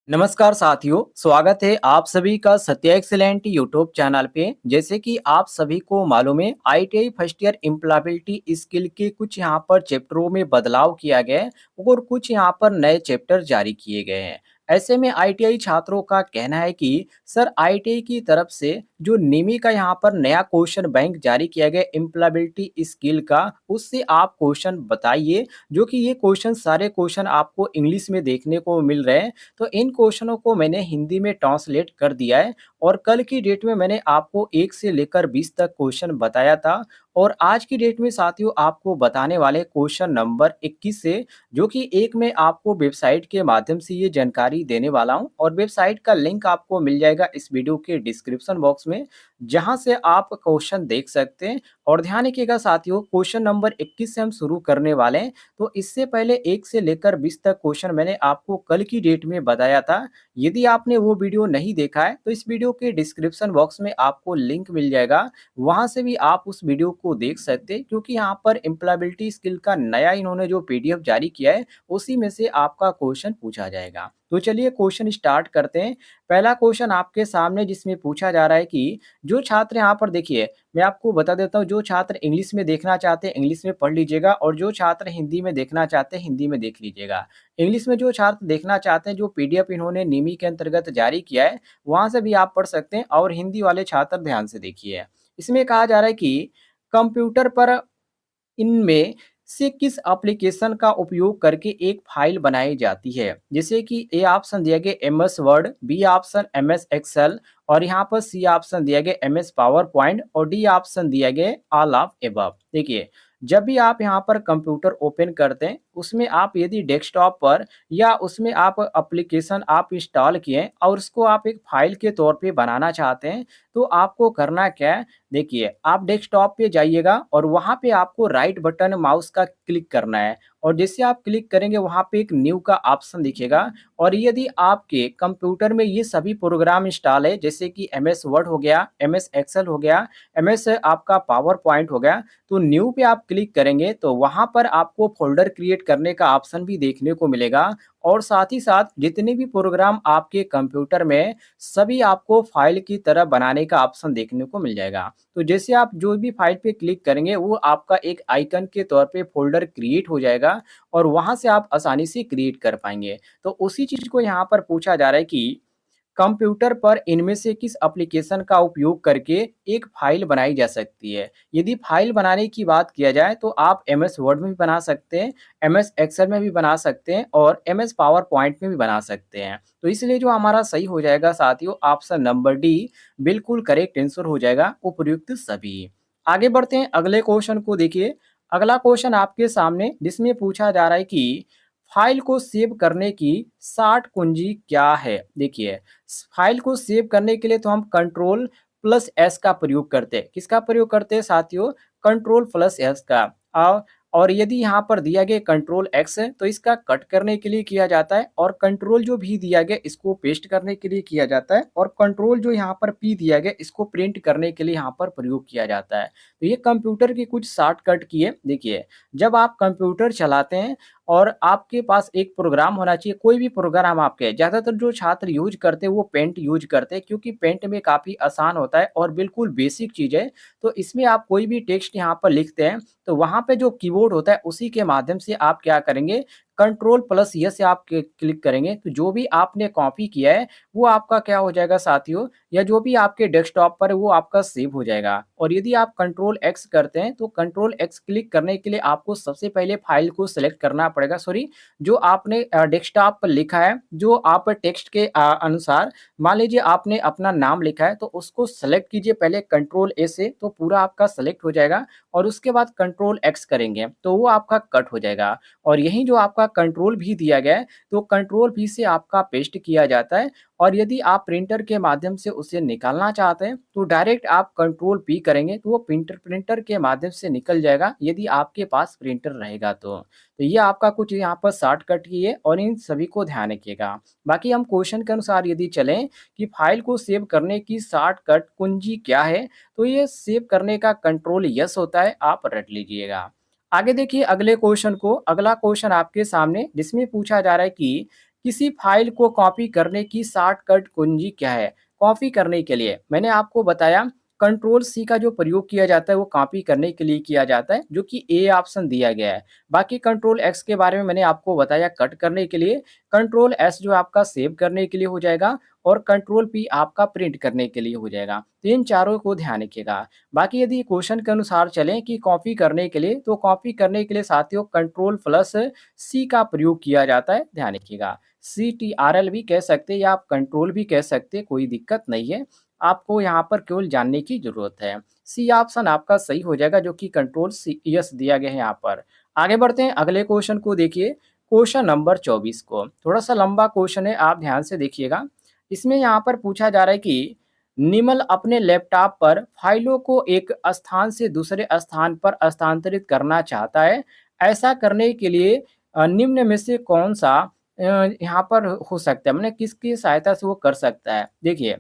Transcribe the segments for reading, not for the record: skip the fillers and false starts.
नमस्कार साथियों, स्वागत है आप सभी का सत्य एक्सीलेंट यूट्यूब चैनल पे। जैसे कि आप सभी को मालूम है, ITI first year employability skill के कुछ यहाँ पर चैप्टरों में बदलाव किया गया है और कुछ यहाँ पर नए चैप्टर जारी किए गए हैं। ऐसे में आईटीआई छात्रों का कहना है कि सर आईटीआई की तरफ से जो निमी का यहाँ पर नया क्वेश्चन बैंक जारी किया गया एम्प्लॉयबिलिटी स्किल का, उससे आप क्वेश्चन बताइए। जो कि ये क्वेश्चन सारे क्वेश्चन आपको इंग्लिश में देखने को मिल रहे हैं। तो इन क्वेश्चनों को मैंने हिंदी में ट्रांसलेट कर दिया है और कल की डेट में मैंने आपको 1 से लेकर 20 तक क्वेश्चन बताया था और आज की डेट में साथियों आपको बताने वाले क्वेश्चन नंबर 21 से, जो कि एक मैं आपको वेबसाइट के माध्यम से ये जानकारी देने वाला हूं और वेबसाइट का लिंक आपको मिल जाएगा इस वीडियो के डिस्क्रिप्शन बॉक्स में, जहां से आप क्वेश्चन देख सकते हैं। और ध्यान रखिएगा साथियों, क्वेश्चन नंबर 21 से हम शुरू करने वाले हैं। तो इससे पहले 1 से लेकर 20 तक क्वेश्चन मैंने आपको कल की डेट में बताया था। यदि आपने वो वीडियो नहीं देखा है तो इस वीडियो के डिस्क्रिप्शन बॉक्स में आपको लिंक मिल जाएगा, वहां से भी आप उस वीडियो को देख सकते हैं। क्योंकि यहाँ पर एम्प्लॉयबिलिटी स्किल का नया इन्होंने जो पीडीएफ जारी किया है, उसी में से आपका क्वेश्चन पूछा जाएगा। तो चलिए क्वेश्चन स्टार्ट करते हैं। पहला क्वेश्चन आपके सामने जिसमें पूछा जा रहा है कि जो छात्र यहाँ पर देखिए, मैं आपको बता देता हूँ, जो छात्र इंग्लिश में देखना चाहते हैं इंग्लिश में पढ़ लीजिएगा और जो छात्र हिंदी में देखना चाहते हैं हिंदी में देख लीजिएगा। इंग्लिश में जो छात्र देखना चाहते हैं, जो पीडीएफ इन्होंने निमी के अंतर्गत जारी किया है, वहां से भी आप पढ़ सकते हैं और हिंदी वाले छात्र ध्यान से देखिए। इसमें कहा जा रहा है कि कंप्यूटर पर इनमें से किस एप्लीकेशन का उपयोग करके एक फाइल बनाई जाती है। जैसे कि ए ऑप्शन दिया गया M S Word, B option M S Excel और यहाँ पर सी ऑप्शन दिया गया एम एस पावर पॉइंट और डी ऑप्शन दिया गया ऑल ऑफ एबव। देखिए, जब भी आप यहाँ पर कंप्यूटर ओपन करते हैं, उसमें आप यदि डेस्कटॉप पर या उसमें आप एप्लीकेशन आप इंस्टॉल किए और उसको आप एक फाइल के तौर पे बनाना चाहते हैं, तो आपको करना क्या है। देखिए, आप डेस्कटॉप पे जाइएगा और वहाँ पे आपको राइट बटन माउस का क्लिक करना है और जैसे आप क्लिक करेंगे वहाँ पे एक न्यू का ऑप्शन दिखेगा। और यदि आपके कंप्यूटर में ये सभी प्रोग्राम इंस्टॉल है, जैसे कि एम एस वर्ड हो गया, एम एस एक्सेल हो गया, एम एस आपका पावर पॉइंट हो गया, तो न्यू पे आप क्लिक करेंगे तो वहाँ पर आपको फोल्डर क्रिएट करने का ऑप्शन भी देखने को मिलेगा। और साथ ही साथ जितने भी प्रोग्राम आपके कंप्यूटर में, सभी आपको फाइल की तरह बनाने का ऑप्शन देखने को मिल जाएगा। तो जैसे आप जो भी फाइल पे क्लिक करेंगे, वो आपका एक आइकन के तौर पे फ़ोल्डर क्रिएट हो जाएगा और वहाँ से आप आसानी से क्रिएट कर पाएँगे। तो उसी चीज़ को यहाँ पर पूछा जा रहा है कि कंप्यूटर पर इनमें से किस एप्लीकेशन का उपयोग करके एक फाइल बनाई जा सकती है। यदि फाइल बनाने की बात किया जाए तो आप एमएस वर्ड में भी बना सकते हैं, एमएस एक्सेल में भी बना सकते हैं और एमएस पावर पॉइंट में भी बना सकते हैं। तो इसलिए जो हमारा सही हो जाएगा साथियों, ऑप्शन नंबर डी बिल्कुल करेक्ट आंसर हो जाएगा, उपर्युक्त सभी। आगे बढ़ते हैं, अगले क्वेश्चन को देखिए। अगला क्वेश्चन आपके सामने जिसमें पूछा जा रहा है कि फाइल को सेव करने की शॉर्ट कुंजी क्या है। देखिए, फाइल को सेव करने के लिए तो हम कंट्रोल प्लस एस का प्रयोग करते हैं। किसका प्रयोग करते हैं साथियों? कंट्रोल प्लस एस का। और यदि यहाँ पर दिया गया कंट्रोल एक्स है तो इसका कट करने के लिए किया जाता है और कंट्रोल जो भी दिया गया इसको पेस्ट करने के लिए किया जाता है और कंट्रोल जो यहाँ पर पी दिया गया इसको प्रिंट करने के लिए यहाँ पर प्रयोग किया जाता है। तो ये कंप्यूटर की कुछ शॉर्टकट की है। देखिए, जब आप कंप्यूटर चलाते हैं और आपके पास एक प्रोग्राम होना चाहिए, कोई भी प्रोग्राम आपके, ज़्यादातर जो छात्र यूज करते हैं वो पेंट यूज करते हैं, क्योंकि पेंट में काफ़ी आसान होता है और बिल्कुल बेसिक चीज़ है। तो इसमें आप कोई भी टेक्स्ट यहाँ पर लिखते हैं तो वहाँ पे जो कीबोर्ड होता है उसी के माध्यम से आप क्या करेंगे, कंट्रोल प्लस यस से आप क्लिक करेंगे तो जो भी आपने कॉपी किया है वो आपका क्या हो जाएगा साथियों, या जो भी आपके डेस्कटॉप पर है वो आपका सेव हो जाएगा। और यदि आप कंट्रोल एक्स करते हैं तो कंट्रोल एक्स क्लिक करने के लिए आपको सबसे पहले फाइल को सिलेक्ट करना पड़ेगा, सॉरी, जो आपने डेस्कटॉप पर लिखा है, जो आप टेक्स्ट के अनुसार, मान लीजिए आपने अपना नाम लिखा है तो उसको सेलेक्ट कीजिए पहले कंट्रोल ए से, तो पूरा आपका सेलेक्ट हो जाएगा और उसके बाद कंट्रोल एक्स करेंगे तो वो आपका कट हो जाएगा। और यहीं जो आपका कंट्रोल भी दिया गया है तो कंट्रोल भी से आपका पेस्ट किया जाता है। और यदि आप प्रिंटर के माध्यम से उसे निकालना चाहते हैं तो डायरेक्ट आप कंट्रोल पी करेंगे तो वो प्रिंटर प्रिंटर के माध्यम से निकल जाएगा, यदि आपके पास प्रिंटर रहेगा तो ये आपका कुछ यहाँ पर शॉर्टकट की है और इन सभी को ध्यान रखिएगा। बाकी हम क्वेश्चन के अनुसार यदि चलें कि फाइल को सेव करने की शॉर्टकट कुंजी क्या है, तो ये सेव करने का कंट्रोल यस होता है, आप रट लीजिएगा। आगे देखिए अगले क्वेश्चन को। अगला क्वेश्चन आपके सामने जिसमें पूछा जा रहा है कि किसी फाइल को कॉपी करने की शॉर्टकट कुंजी क्या है? कॉपी करने के लिए मैंने आपको बताया कंट्रोल सी का जो प्रयोग किया जाता है वो कॉपी करने के लिए किया जाता है, जो कि ए ऑप्शन दिया गया है। बाकी कंट्रोल एक्स के बारे में मैंने आपको बताया कट करने के लिए, कंट्रोल एस जो आपका सेव करने के लिए हो जाएगा और कंट्रोल पी आपका प्रिंट करने के लिए हो जाएगा। तो इन चारों को ध्यान रखिएगा। बाकी यदि क्वेश्चन के अनुसार चलें कि कॉपी करने के लिए, तो कॉपी करने के लिए साथियों कंट्रोल प्लस सी का प्रयोग किया जाता है, ध्यान रखिएगा। CTRL भी कह सकते हैं या आप कंट्रोल भी कह सकते हैं, कोई दिक्कत नहीं है। आपको यहाँ पर केवल जानने की ज़रूरत है। सी ऑप्शन आपका सही हो जाएगा, जो कि कंट्रोल सी यस दिया गया है यहाँ पर। आगे बढ़ते हैं अगले क्वेश्चन को देखिए, क्वेश्चन नंबर 24 को। थोड़ा-सा लंबा क्वेश्चन है, आप ध्यान से देखिएगा। इसमें यहाँ पर पूछा जा रहा है कि निमल अपने लैपटॉप पर फाइलों को एक स्थान से दूसरे स्थान पर स्थानांतरित करना चाहता है। ऐसा करने के लिए निम्न में से कौन-सा यहाँ पर हो सकता है, माने किसकी सहायता से वो कर सकता है? देखिए,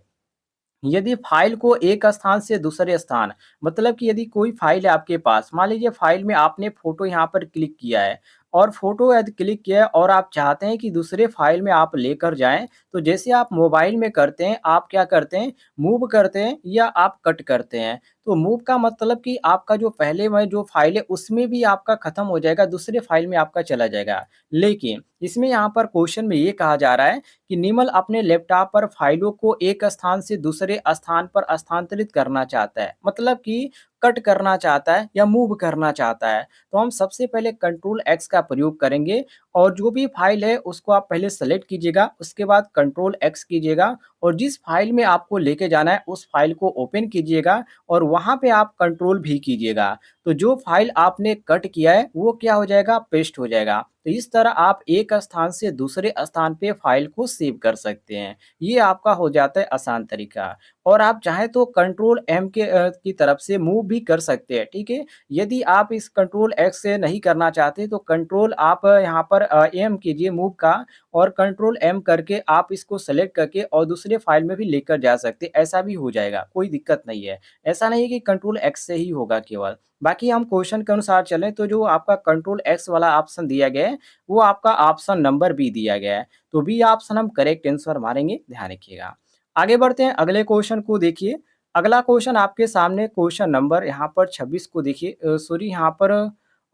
यदि फ़ाइल को एक स्थान से दूसरे स्थान, मतलब कि यदि कोई फ़ाइल है आपके पास, मान लीजिए फ़ाइल में आपने फ़ोटो यहाँ पर क्लिक किया है और फ़ोटो यदि क्लिक किया है और आप चाहते हैं कि दूसरे फ़ाइल में आप लेकर जाएँ, तो जैसे आप मोबाइल में करते हैं, आप क्या करते हैं, मूव करते हैं या आप कट करते हैं। तो मूव का मतलब कि आपका जो पहले में जो फ़ाइल है, उसमें भी आपका खत्म हो जाएगा, दूसरे फ़ाइल में आपका चला जाएगा। लेकिन इसमें यहाँ पर क्वेश्चन में ये कहा जा रहा है कि निमल अपने लैपटॉप पर फाइलों को एक स्थान से दूसरे स्थान पर स्थानांतरित करना चाहता है, मतलब कि कट करना चाहता है या मूव करना चाहता है। तो हम सबसे पहले कंट्रोल एक्स का प्रयोग करेंगे और जो भी फाइल है उसको आप पहले सेलेक्ट कीजिएगा, उसके बाद कंट्रोल एक्स कीजिएगा और जिस फाइल में आपको लेके जाना है उस फाइल को ओपन कीजिएगा और वहाँ पे आप कंट्रोल भी कीजिएगा। तो जो फाइल आपने कट किया है वो क्या हो जाएगा, पेस्ट हो जाएगा। तो इस तरह आप एक स्थान से दूसरे स्थान पे फाइल को सेव कर सकते हैं। ये आपका हो जाता है आसान तरीका। और आप चाहें तो कंट्रोल एम के की तरफ से मूव भी कर सकते हैं, ठीक है? यदि आप इस कंट्रोल एक्स से नहीं करना चाहते तो कंट्रोल आप यहाँ पर एम कीजिए मूव का और कंट्रोल एम करके आप इसको सेलेक्ट करके और दूसरे फाइल में भी लेकर जा सकते हैं, ऐसा भी हो जाएगा, कोई दिक्कत नहीं है। ऐसा नहीं है कि कंट्रोल एक्स से ही होगा केवल। बाकी हम क्वेश्चन के अनुसार चलें तो जो आपका कंट्रोल एक्स वाला ऑप्शन दिया गया है, वो आपका ऑप्शन नंबर बी दिया गया है। तो बी ऑप्शन हम करेक्ट आंसर मारेंगे, ध्यान रखिएगा। आगे बढ़ते हैं अगले क्वेश्चन को देखिए। अगला क्वेश्चन आपके सामने क्वेश्चन नंबर यहाँ पर 26 को देखिए सॉरी यहाँ पर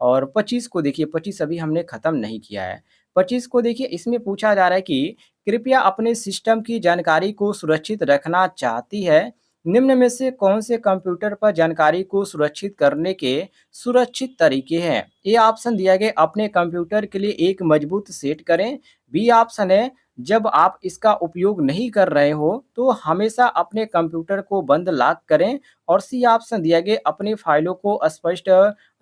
और 25 को देखिए, 25 अभी हमने खत्म नहीं किया है। 25 को देखिए, इसमें पूछा जा रहा है कि कृपया अपने सिस्टम की जानकारी को सुरक्षित रखना चाहती है। निम्न में से कौन से कंप्यूटर पर जानकारी को सुरक्षित करने के सुरक्षित तरीके हैं? ए ऑप्शन दिया गया अपने कंप्यूटर के लिए एक मजबूत सेट करें। बी ऑप्शन है जब आप इसका उपयोग नहीं कर रहे हो तो हमेशा अपने कंप्यूटर को बंद लॉक करें। और सी ऑप्शन दिया गया अपनी फाइलों को स्पष्ट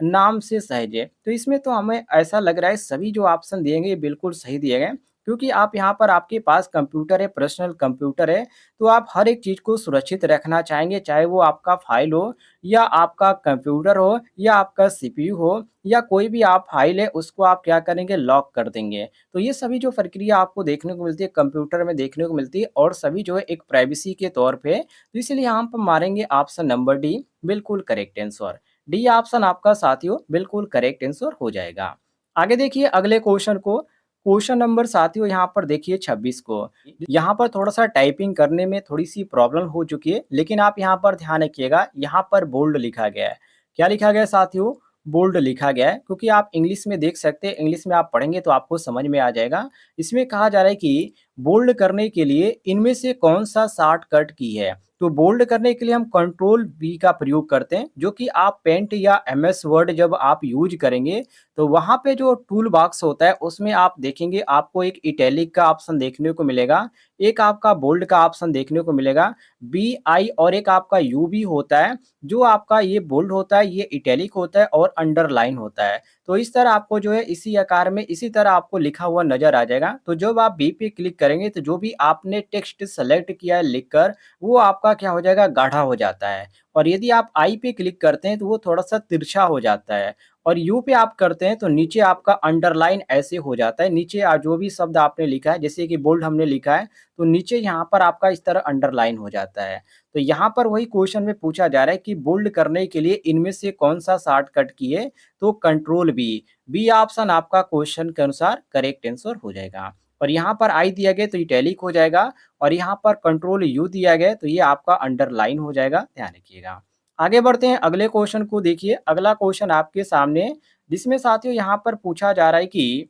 नाम से सहेजें। तो इसमें तो हमें ऐसा लग रहा है सभी जो ऑप्शन दिए गए ये बिल्कुल सही दिए गए, क्योंकि आप यहाँ पर आपके पास कंप्यूटर है, पर्सनल कंप्यूटर है, तो आप हर एक चीज़ को सुरक्षित रखना चाहेंगे, चाहे वो आपका फाइल हो या आपका कंप्यूटर हो या आपका सीपीयू हो या कोई भी आप फाइल है उसको आप क्या करेंगे, लॉक कर देंगे। तो ये सभी जो प्रक्रिया आपको देखने को मिलती है कंप्यूटर में देखने को मिलती है और सभी जो है एक प्राइवेसी के तौर पे, तो इसलिए यहाँ पर मारेंगे ऑप्शन नंबर डी, बिल्कुल करेक्ट आंसर। डी ऑप्शन आपका साथियों बिल्कुल करेक्ट आंसर हो जाएगा। आगे देखिए अगले क्वेश्चन को, क्वेश्चन नंबर साथियों यहाँ पर देखिए 26 को। यहाँ पर थोड़ा-सा टाइपिंग करने में थोड़ी-सी प्रॉब्लम हो चुकी है, लेकिन आप यहाँ पर ध्यान रखिएगा, यहाँ पर बोल्ड लिखा गया है। क्या लिखा गया है साथियों? बोल्ड लिखा गया है, क्योंकि आप इंग्लिश में देख सकते हैं, इंग्लिश में आप पढ़ेंगे तो आपको समझ में आ जाएगा। इसमें कहा जा रहा है कि बोल्ड करने के लिए इनमें से कौन-सा शॉर्टकट की है? तो बोल्ड करने के लिए हम कंट्रोल बी का प्रयोग करते हैं, जो कि आप पेंट या एमएस वर्ड जब आप यूज़ करेंगे, तो वहाँ पे जो टूल बॉक्स होता है उसमें आप देखेंगे आपको एक इटैलिक का ऑप्शन देखने को मिलेगा, एक आपका बोल्ड का ऑप्शन देखने को मिलेगा, बी, आई और एक आपका यू भी होता है। जो आपका ये बोल्ड होता है, ये इटैलिक होता है और अंडरलाइन होता है। तो इस तरह आपको जो है इसी आकार में इसी तरह आपको लिखा हुआ नज़र आ जाएगा। तो जब आप बी पे क्लिक करेंगे तो जो भी आपने टेक्स्ट सेलेक्ट किया है लिखकर, वो आपका क्या हो जाएगा, गाढ़ा हो जाता है। और यदि आप आई पे क्लिक करते हैं तो वो थोड़ा-सा तिरछा हो जाता है। और यू पे आप करते हैं तो नीचे आपका अंडरलाइन ऐसे हो जाता है। नीचे जो भी शब्द आपने लिखा है, जैसे कि बोल्ड हमने लिखा है, तो नीचे यहाँ पर आपका इस तरह अंडरलाइन हो जाता है। तो यहाँ पर वही क्वेश्चन में पूछा जा रहा है कि बोल्ड करने के लिए इनमें से कौन-सा शॉर्टकट की है? तो कंट्रोल बी। बी ऑप्शन आपका क्वेश्चन के अनुसार करेक्ट आंसर हो जाएगा। और यहाँ पर आई दिया गया तो इटैलिक हो जाएगा और यहाँ पर कंट्रोल यू दिया गया तो ये आपका अंडरलाइन हो जाएगा, ध्यान रखिएगा। आगे बढ़ते हैं अगले क्वेश्चन को देखिए, अगला क्वेश्चन आपके सामने जिसमें साथियों यहाँ पर पूछा जा रहा है कि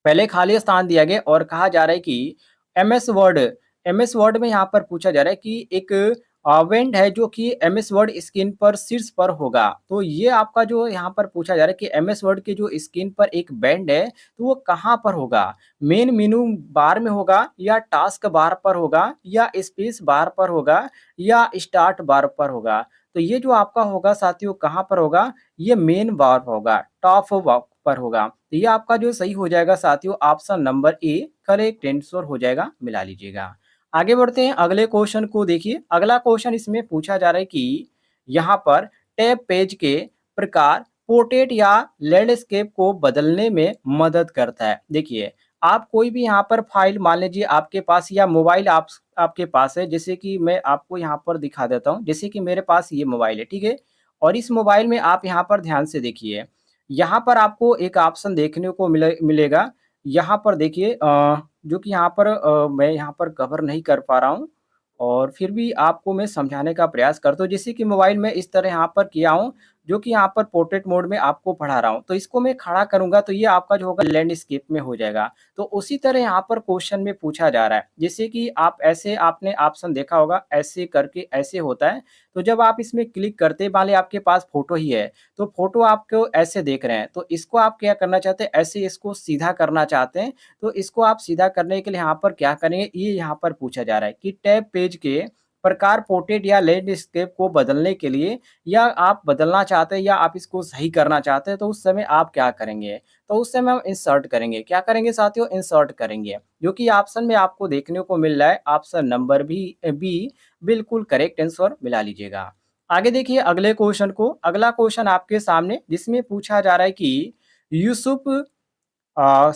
पहले खाली स्थान दिया गया और कहा जा रहा है कि एमएस वर्ड एमएस वर्ड में यहाँ पर पूछा जा रहा है कि एक वेंट है जो कि एमएस वर्ड स्क्रीन पर शीर्ष पर होगा। तो ये आपका जो यहाँ पर पूछा जा रहा है कि एमएस वर्ड के जो स्क्रीन पर एक बैंड है तो वो कहाँ पर होगा? मेन मेनू बार में होगा या टास्क बार पर होगा या स्पेस बार पर होगा या स्टार्ट बार पर होगा? तो ये जो आपका होगा साथियों कहाँ पर होगा? ये मेन बार पर होगा, टॉप पर होगा। तो ये आपका जो सही हो जाएगा साथियों option number A correct answer हो जाएगा, मिला लीजिएगा। आगे बढ़ते हैं अगले क्वेश्चन को देखिए, अगला क्वेश्चन इसमें पूछा जा रहा है कि यहाँ पर टैब पेज के प्रकार पोर्ट्रेट या लैंडस्केप को बदलने में मदद करता है। देखिए आप कोई भी यहाँ पर फाइल मान लीजिए आपके पास या मोबाइल आपके पास है, जैसे कि मैं आपको यहाँ पर दिखा देता हूँ। जैसे कि मेरे पास ये मोबाइल है, ठीक है, और इस मोबाइल में आप यहाँ पर ध्यान से देखिए, यहाँ पर आपको एक ऑप्शन देखने को मिलेगा। यहाँ पर देखिए जो कि यहाँ पर मैं यहाँ पर कवर नहीं कर पा रहा हूँ और फिर भी आपको मैं समझाने का प्रयास करता हूँ। जैसे कि मोबाइल में इस तरह यहाँ पर किया हूँ, जो कि यहाँ पर पोर्ट्रेट मोड में आपको पढ़ा रहा हूँ। तो इसको मैं खड़ा करूँगा तो ये आपका जो होगा लैंडस्केप में हो जाएगा। तो उसी तरह यहाँ पर क्वेश्चन में पूछा जा रहा है, जैसे कि आप ऐसे आपने ऑप्शन देखा होगा, ऐसे करके ऐसे होता है। तो जब आप इसमें क्लिक करते मान लें आपके पास फ़ोटो ही है, तो फ़ोटो आपको ऐसे देख रहे हैं, तो इसको आप क्या करना चाहते हैं, ऐसे इसको सीधा करना चाहते हैं। तो इसको आप सीधा करने के लिए यहाँ पर क्या करेंगे, ये यहाँ पर पूछा जा रहा है कि टैब पेज के प्रकार पोर्ट्रेट या लैंडस्केप को बदलने के लिए या आप बदलना चाहते हैं या आप इसको सही करना चाहते हैं, तो उस समय आप क्या करेंगे? तो उस समय हम इंसर्ट करेंगे। क्या करेंगे साथियों? इंसर्ट करेंगे, जो कि ऑप्शन में आपको देखने को मिल रहा है ऑप्शन नंबर बी बिल्कुल करेक्ट आंसर मिला लीजिएगा। आगे देखिए अगले क्वेश्चन को, अगला क्वेश्चन आपके सामने जिसमें पूछा जा रहा है कि यूसुफ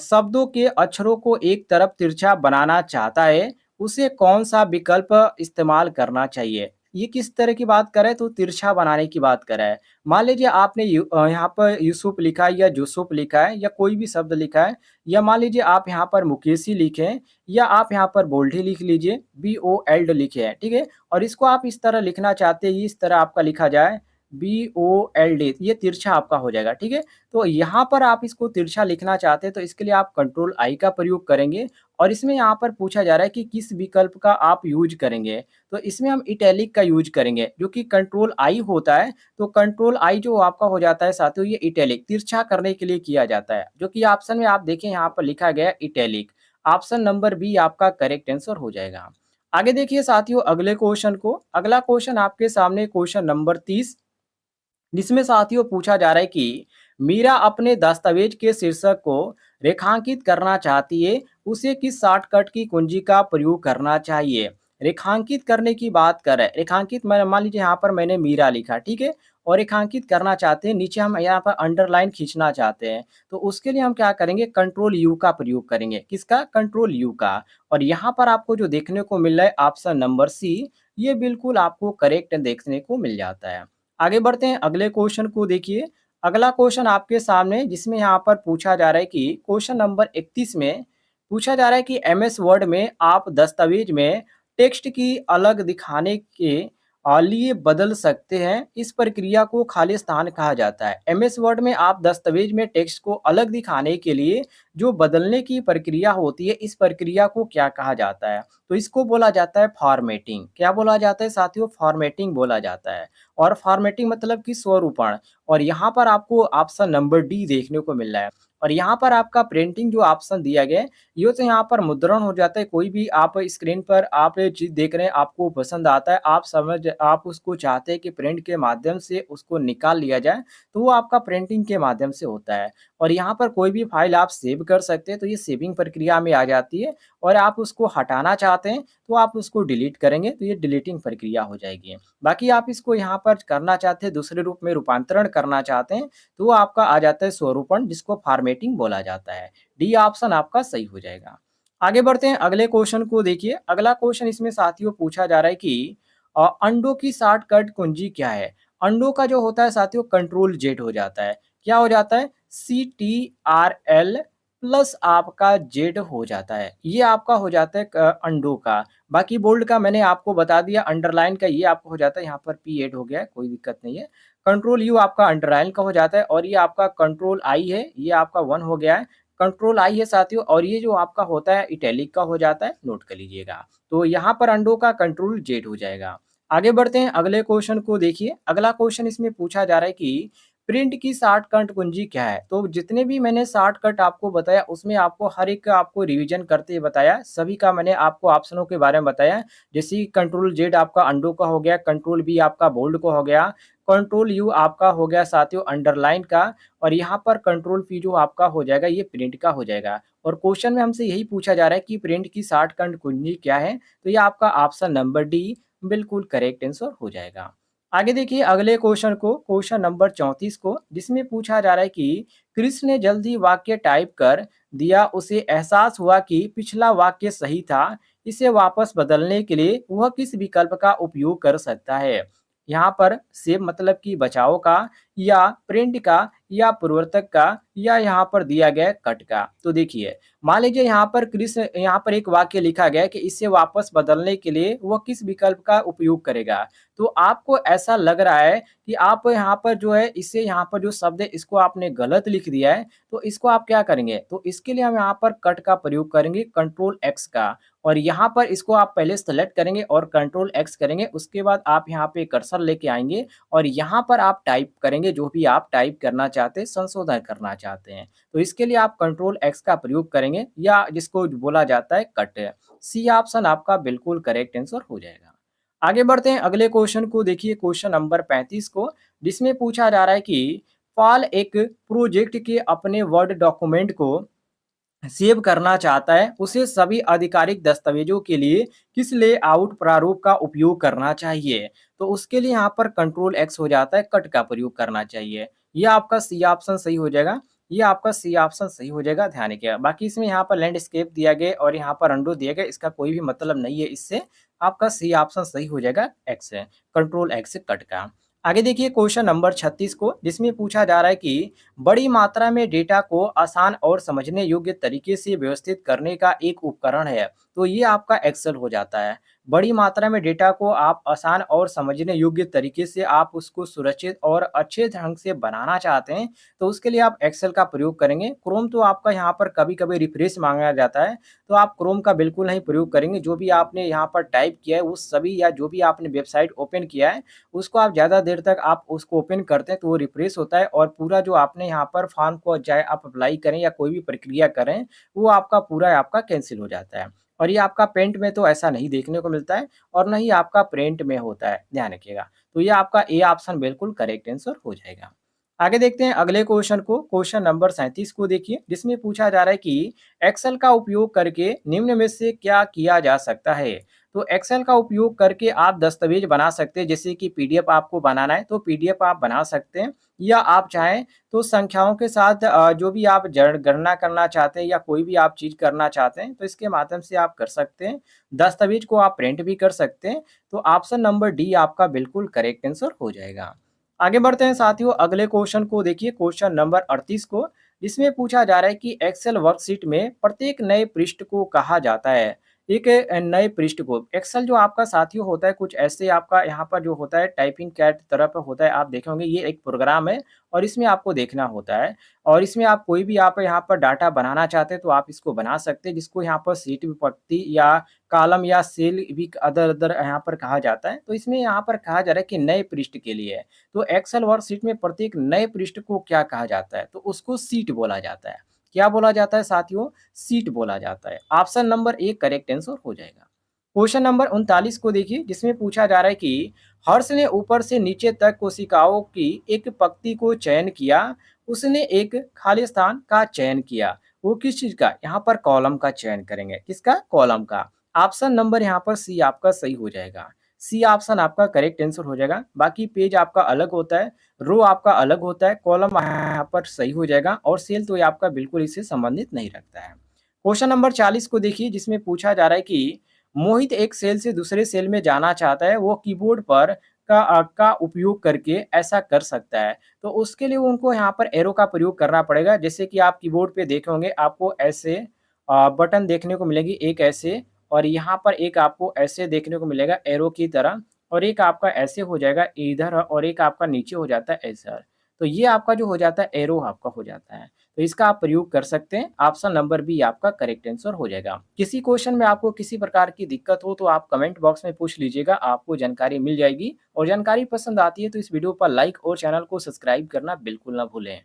शब्दों के अक्षरों को एक तरफ तिरछा बनाना चाहता है, उसे कौन-सा विकल्प इस्तेमाल करना चाहिए? ये किस तरह की बात कर रहा है? तो तिरछा बनाने की बात कर रहा है। मान लीजिए आपने यहाँ पर यूसुफ लिखा है या जुसुफ लिखा है या कोई भी शब्द लिखा है, या मान लीजिए आप यहाँ पर मुकेशी लिखे हैं या आप यहाँ पर बोल्ड ही लिख लीजिए, BOLD लिखे हैं, ठीक है? और इसको आप इस तरह लिखना चाहते हैं, इस तरह आपका लिखा जाए BOLD, ये तिरछा आपका हो जाएगा, ठीक है? तो यहाँ पर आप इसको तिरछा लिखना चाहते हैं तो इसके लिए आप कंट्रोल आई का प्रयोग करेंगे और इसमें यहाँ पर पूछा जा रहा है कि किस विकल्प का आप यूज़ करेंगे। तो इसमें हम इटैलिक का यूज़ करेंगे, जो कि कंट्रोल आई होता है। तो कंट्रोल आई जो आपका हो जाता है साथियों, ये इटैलिक तिरछा करने के लिए किया जाता है, जो कि ऑप्शन में आप देखें यहाँ पर लिखा गया है इटैलिक। ऑप्शन नंबर बी आपका करेक्ट आंसर हो जाएगा। आगे देखिए साथियों अगले क्वेश्चन को, अगला क्वेश्चन आपके सामने क्वेश्चन नंबर 30, जिसमें साथियों पूछा जा रहा है कि मीरा अपने दस्तावेज के शीर्षक को रेखांकित करना चाहती है, उसे किस शॉर्टकट की कुंजी का प्रयोग करना चाहिए? रेखांकित करने की बात कर रहे हैं, रेखांकित मैं मान लीजिए यहाँ पर मैंने मीरा लिखा, ठीक है, और रेखांकित करना चाहते हैं, नीचे हम यहाँ पर अंडरलाइन खींचना चाहते हैं, तो उसके लिए हम क्या करेंगे, कंट्रोल यू का प्रयोग करेंगे। किसका? कंट्रोल यू का। और यहाँ पर आपको जो देखने को मिल रहा है ऑप्शन नंबर सी, ये बिल्कुल आपको करेक्ट देखने को मिल जाता है। आगे बढ़ते हैं अगले क्वेश्चन को देखिए, अगला क्वेश्चन आपके सामने जिसमें यहाँ पर पूछा जा रहा है कि क्वेश्चन नंबर 31 में पूछा जा रहा है कि एमएस वर्ड में आप दस्तावेज में टेक्स्ट की अलग दिखाने के लिए बदल सकते हैं, इस प्रक्रिया को खाली स्थान कहा जाता है। एमएस वर्ड में आप दस्तावेज में टेक्स्ट को अलग दिखाने के लिए जो बदलने की प्रक्रिया होती है, इस प्रक्रिया को क्या कहा जाता है? तो इसको बोला जाता है फॉर्मेटिंग। क्या बोला जाता है साथियों? फॉर्मेटिंग बोला जाता है। और फॉर्मेटिंग मतलब कि स्वरूपण। और यहाँ पर आपको ऑप्शन नंबर डी देखने को मिल रहा है। और यहाँ पर आपका प्रिंटिंग जो ऑप्शन दिया गया है, ये तो यहाँ पर मुद्रण हो जाता है। कोई भी आप स्क्रीन पर आप चीज़ देख रहे हैं, आपको पसंद आता है, आप उसको चाहते हैं कि प्रिंट के माध्यम से उसको निकाल लिया जाए, तो वो आपका प्रिंटिंग के माध्यम से होता है। और यहाँ पर कोई भी फाइल आप सेव कर सकते हैं, तो ये सेविंग प्रक्रिया में आ जाती है। और आप उसको हटाना चाहते हैं, तो आप उसको डिलीट करेंगे, तो ये डिलीटिंग प्रक्रिया हो जाएगी। बाकी आप इसको यहाँ पर करना चाहते हैं, दूसरे रूप में रूपांतरण करना चाहते हैं, तो वो आपका आ जाता है स्वरूपण, जिसको फॉर्मेटिंग बोला जाता है। डी ऑप्शन आपका सही हो जाएगा। आगे बढ़ते हैं अगले क्वेश्चन को देखिए, अगला क्वेश्चन इसमें साथियों पूछा जा रहा है कि अंडों की शॉर्टकट कुंजी क्या है? अंडों का जो होता है साथियों कंट्रोल जेड हो जाता है। क्या हो जाता है? CTRL प्लस आपका जेड हो जाता है। ये आपका हो जाता है अंडो का। बाकी बोल्ड का मैंने आपको बता दिया, अंडरलाइन का ये आपका हो जाता है, यहाँ पर पी ऐड हो गया है, कोई दिक्कत नहीं है। कंट्रोल यू आपका अंडरलाइन का हो जाता है और ये आपका कंट्रोल आई है, ये आपका 1 हो गया है। कंट्रोल आई है साथियों और ये जो आपका होता है इटैलिक का हो जाता है, नोट कर लीजिएगा। तो यहाँ पर अंडो का कंट्रोल जेड हो जाएगा। आगे बढ़ते हैं अगले क्वेश्चन को देखिए। अगला क्वेश्चन इसमें पूछा जा रहा है कि प्रिंट की शॉर्टकट कुंजी क्या है? तो जितने भी मैंने शॉर्टकट आपको बताया उसमें आपको हर एक का आपको रिवीजन करते हुए बताया। सभी का मैंने आपको ऑप्शनों के बारे में बताया। जैसे कि कंट्रोल जेड आपका अंडो का हो गया, कंट्रोल बी आपका बोल्ड का हो गया, कंट्रोल यू आपका हो गया साथियों अंडरलाइन का और यहाँ पर कंट्रोल पी जो आपका हो जाएगा ये प्रिंट का हो जाएगा। और क्वेश्चन में हमसे यही पूछा जा रहा है कि प्रिंट की शॉर्टकट कुंजी क्या है? तो ये आपका ऑप्शन नंबर डी बिल्कुल करेक्ट आंसर हो जाएगा। आगे देखिए अगले क्वेश्चन को, क्वेश्चन नंबर 34 को, जिसमें पूछा जा रहा है कि कृष्ण ने जल्दी वाक्य टाइप कर दिया, उसे एहसास हुआ कि पिछला वाक्य सही था, इसे वापस बदलने के लिए वह किस विकल्प का उपयोग कर सकता है? यहाँ पर सेव मतलब कि बचाव का, या प्रिंट का, या पूर्ववर्तक का, या यहाँ पर दिया गया कट का। तो देखिए मान लीजिए यहाँ पर कृष्ण, यहाँ पर एक वाक्य लिखा गया है कि इसे वापस बदलने के लिए वह किस विकल्प का उपयोग करेगा। तो आपको ऐसा लग रहा है कि आप यहाँ पर जो है इसे, यहाँ पर जो शब्द है इसको आपने गलत लिख दिया है, तो इसको आप क्या करेंगे? तो इसके लिए हम यहाँ पर कट का प्रयोग करेंगे, कंट्रोल एक्स का। और यहाँ पर इसको आप पहले सेलेक्ट करेंगे और कंट्रोल एक्स करेंगे, उसके बाद आप यहाँ पे कर्सर लेके आएंगे और यहाँ पर आप टाइप करेंगे जो भी आप टाइप करना चाहते हैं, संशोधन करना चाहते हैं। तो इसके लिए आप कंट्रोल एक्स का प्रयोग करेंगे, या जिसको बोला जाता है कट। सी ऑप्शन आपका बिल्कुल करेक्ट आंसर हो जाएगा। आगे बढ़ते हैं अगले क्वेश्चन को देखिए, क्वेश्चन नंबर 35 को, जिसमें पूछा जा रहा है कि पॉल एक प्रोजेक्ट के अपने वर्ड डॉक्यूमेंट को सेव करना चाहता है, उसे सभी आधिकारिक दस्तावेजों के लिए किस लेआउट प्रारूप का उपयोग करना चाहिए? तो उसके लिए यहाँ पर कंट्रोल एक्स हो जाता है, कट का प्रयोग करना चाहिए। ये आपका सी ऑप्शन सही हो जाएगा। ये आपका सी ऑप्शन सही हो जाएगा, ध्यान रखिएगा। बाकी इसमें यहाँ पर लैंडस्केप दिया गया और यहाँ पर अंडो दिया गया, इसका कोई भी मतलब नहीं है इससे। आपका सी ऑप्शन सही हो जाएगा, एक्स है, कंट्रोल एक्स कट का। आगे देखिए क्वेश्चन नंबर 36 को, जिसमें पूछा जा रहा है कि बड़ी मात्रा में डेटा को आसान और समझने योग्य तरीके से व्यवस्थित करने का एक उपकरण है। तो ये आपका एक्सेल हो जाता है। बड़ी मात्रा में डेटा को आप आसान और समझने योग्य तरीके से आप उसको सुरक्षित और अच्छे ढंग से बनाना चाहते हैं, तो उसके लिए आप एक्सेल का प्रयोग करेंगे। क्रोम तो आपका यहाँ पर कभी-कभी रिफ्रेश मांगा जाता है, तो आप क्रोम का बिल्कुल नहीं प्रयोग करेंगे। जो भी आपने यहाँ पर टाइप किया है उस सभी, या जो भी आपने वेबसाइट ओपन किया है उसको आप ज़्यादा देर तक आप उसको ओपन करते हैं तो वो रिफ्रेश होता है और पूरा जो आपने यहाँ पर फॉर्म को चाहे आप अप्लाई करें या कोई भी प्रक्रिया करें, वो आपका पूरा आपका कैंसिल हो जाता है। और ये आपका पेंट में तो ऐसा नहीं देखने को मिलता है और ना ही आपका प्रिंट में होता है, ध्यान रखिएगा। तो ये आपका ए ऑप्शन बिल्कुल करेक्ट आंसर हो जाएगा। आगे देखते हैं अगले क्वेश्चन को, क्वेश्चन नंबर 37 को देखिए, जिसमें पूछा जा रहा है कि एक्सेल का उपयोग करके निम्न में से क्या किया जा सकता है? तो एक्सेल का उपयोग करके आप दस्तावेज बना सकते हैं, जैसे कि पीडीएफ आपको बनाना है तो पीडीएफ आप बना सकते हैं, या आप चाहें तो संख्याओं के साथ जो भी आप गणना करना चाहते हैं या कोई भी आप चीज़ करना चाहते हैं तो इसके माध्यम से आप कर सकते हैं। दस्तावेज को आप प्रिंट भी कर सकते हैं। तो ऑप्शन नंबर डी आपका बिल्कुल करेक्ट आंसर हो जाएगा। आगे बढ़ते हैं साथियों अगले क्वेश्चन को देखिए, क्वेश्चन नंबर 38 को, जिसमें पूछा जा रहा है कि एक्सेल वर्कशीट में प्रत्येक नए पृष्ठ को कहा जाता है। एक नए पृष्ठ को, एक्सेल जो आपका साथियों होता है कुछ ऐसे आपका यहाँ पर जो होता है टाइपिंग कैट तरह पे होता है, आप देखे होंगे ये एक प्रोग्राम है और इसमें आपको देखना होता है। और इसमें आप कोई भी आप यहाँ पर डाटा बनाना चाहते हैं तो आप इसको बना सकते हैं, जिसको यहाँ पर सीट विभक्ति या कॉलम या सेल भी अदर अदर यहाँ पर कहा जाता है। तो इसमें यहाँ पर कहा जा रहा है कि नए पृष्ठ के लिए, तो एक्सेल वर्कशीट में प्रत्येक नए पृष्ठ को क्या कहा जाता है? तो उसको सीट बोला जाता है। क्या बोला जाता है साथियों? सीट बोला जाता है। Option number A correct answer हो जाएगा। क्वेश्चन नंबर 39 को देखिए, जिसमें पूछा जा रहा है कि हर्ष ने ऊपर से नीचे तक कोशिकाओं की एक पंक्ति को चयन किया, उसने एक खाली स्थान का चयन किया। वो किस चीज का? यहाँ पर कॉलम का चयन करेंगे। किसका? कॉलम का। ऑप्शन नंबर यहाँ पर सी आपका सही हो जाएगा। सी ऑप्शन आपका करेक्ट आंसर हो जाएगा। बाकी पेज आपका अलग होता है, रो आपका अलग होता है, कॉलम यहाँ पर सही हो जाएगा और सेल तो ये आपका बिल्कुल इससे संबंधित नहीं रखता है। क्वेश्चन नंबर 40 को देखिए, जिसमें पूछा जा रहा है कि मोहित एक सेल से दूसरे सेल में जाना चाहता है, वो कीबोर्ड पर का उपयोग करके ऐसा कर सकता है। तो उसके लिए उनको यहाँ पर एरो का प्रयोग करना पड़ेगा। जैसे कि आप कीबोर्ड पे देखे होंगे आपको ऐसे बटन देखने को मिलेगी, एक ऐसे और यहाँ पर एक आपको ऐसे देखने को मिलेगा एरो की तरह और एक आपका ऐसे हो जाएगा इधर और एक आपका नीचे हो जाता है ऐसा। तो ये आपका जो हो जाता है एरो आपका हो जाता है। तो इसका आप प्रयोग कर सकते हैं। ऑप्शन नंबर बी आपका करेक्ट आंसर हो जाएगा। किसी क्वेश्चन में आपको किसी प्रकार की दिक्कत हो तो आप कमेंट बॉक्स में पूछ लीजिएगा, आपको जानकारी मिल जाएगी और जानकारी पसंद आती है तो इस वीडियो पर लाइक और चैनल को सब्सक्राइब करना बिल्कुल ना भूलें।